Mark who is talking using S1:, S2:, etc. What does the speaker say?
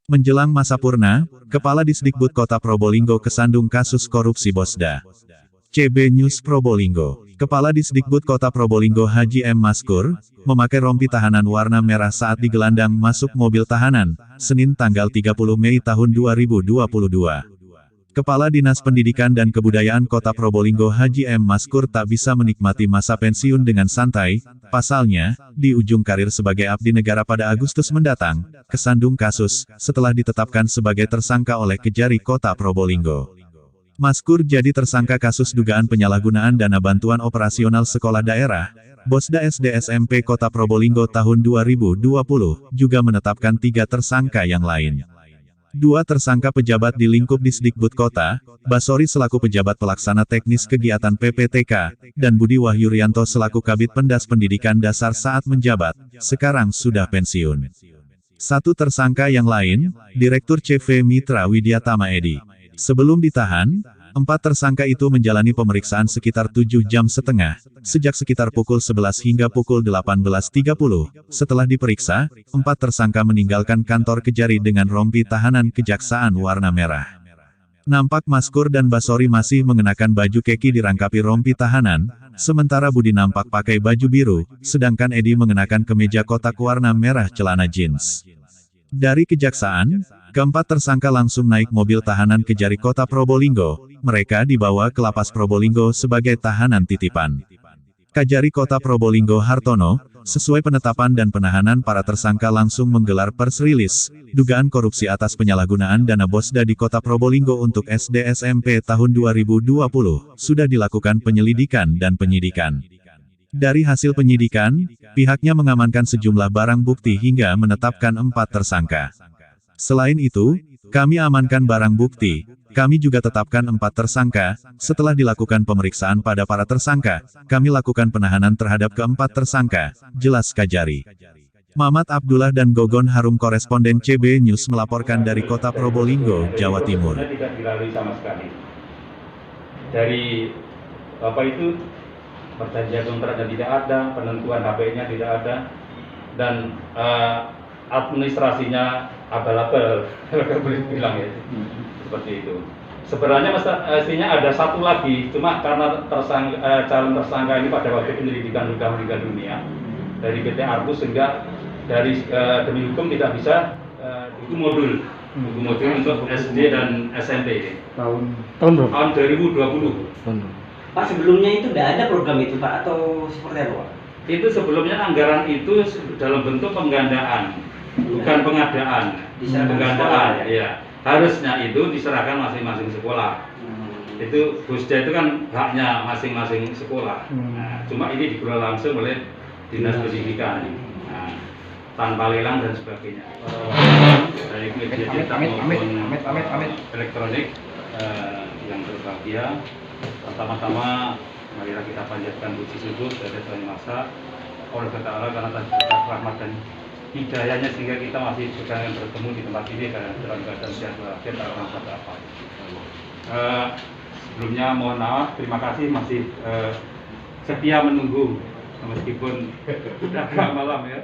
S1: Menjelang masa purna, Kepala Disdikbud Kota Probolinggo kesandung kasus korupsi Bosda. CB News Probolinggo. Kepala Disdikbud Kota Probolinggo Haji M. Maskur, memakai rompi tahanan warna merah saat digelandang masuk mobil tahanan, Senin tanggal 30 Mei tahun 2022. Kepala Dinas Pendidikan dan Kebudayaan Kota Probolinggo Haji M. Maskur tak bisa menikmati masa pensiun dengan santai, pasalnya, di ujung karir sebagai abdi negara pada Agustus mendatang, kesandung kasus, setelah ditetapkan sebagai tersangka oleh Kejari Kota Probolinggo. Maskur jadi tersangka kasus dugaan penyalahgunaan dana bantuan operasional sekolah daerah, Bosda SD SMP Kota Probolinggo tahun 2020, juga menetapkan 3 tersangka yang lain. 2 tersangka pejabat di lingkup Disdikbud Kota, Basori selaku pejabat pelaksana teknis kegiatan PPTK, dan Budi Wahyurianto selaku Kabid Pendas Pendidikan Dasar saat menjabat, sekarang sudah pensiun. 1 tersangka yang lain, Direktur CV Mitra Widyatama Edi. Sebelum ditahan, 4 tersangka itu menjalani pemeriksaan sekitar 7,5 jam, sejak sekitar pukul 11 hingga pukul 18.30. Setelah diperiksa, 4 tersangka meninggalkan kantor Kejari dengan rompi tahanan kejaksaan warna merah. Nampak Maskur dan Basori masih mengenakan baju keki dirangkapi rompi tahanan, sementara Budi nampak pakai baju biru, sedangkan Edi mengenakan kemeja kotak warna merah celana jeans. Dari kejaksaan, keempat tersangka langsung naik mobil tahanan Kejari Kota Probolinggo. Mereka dibawa ke Lapas Probolinggo sebagai tahanan titipan. Kejari Kota Probolinggo Hartono, sesuai penetapan dan penahanan para tersangka langsung menggelar press release, dugaan korupsi atas penyalahgunaan dana Bosda di Kota Probolinggo untuk SD SMP tahun 2020, sudah dilakukan penyelidikan dan penyidikan. Dari hasil penyidikan, pihaknya mengamankan sejumlah barang bukti hingga menetapkan 4 tersangka. Selain itu, kami amankan barang bukti, kami juga tetapkan 4 tersangka, setelah dilakukan pemeriksaan pada para tersangka, kami lakukan penahanan terhadap keempat tersangka, jelas Kejari. Mamat Abdullah dan Gogon Harum koresponden CB News melaporkan dari Kota Probolinggo, Jawa Timur.
S2: Tidak dilalui sama sekali. Dari Bapak itu, perjanjian kontraknya tidak ada, penentuan HP-nya tidak ada, dan administrasinya abal-abal, boleh bilang ya, seperti itu. Sebenarnya mestinya ada 1 lagi, cuma karena calon tersangka ini pada waktu penyelidikan sudah meninggal dunia dari PT Artus, sehingga dari demi hukum tidak bisa itu modul untuk SD dan SMP. Tahun berapa? Tahun 2020.
S3: Pak, sebelumnya itu tidak ada program itu Pak, atau seperti apa Pak?
S2: Itu sebelumnya anggaran itu dalam bentuk penggandaan, bukan pengadaan. Penggandaan, ya. Harusnya itu diserahkan masing-masing sekolah. Itu Bosda itu kan haknya masing-masing sekolah. Nah, cuma ini dikelola langsung oleh Dinas Pendidikan. Nah, tanpa lelang dan sebagainya. Dari media cetak maupun elektronik yang berbahagia. Pertama-tama, marilah kita panjatkan puji syukur kepada Tuhan Yang Maha Allah Ta'ala karena atas rahmat dan hidayahnya sehingga kita masih sedang bertemu di tempat ini dalam keadaan sehat walafiat tanpa apa-apa. Sebelumnya mohon maaf, terima kasih masih setia menunggu meskipun sudah agak malam ya.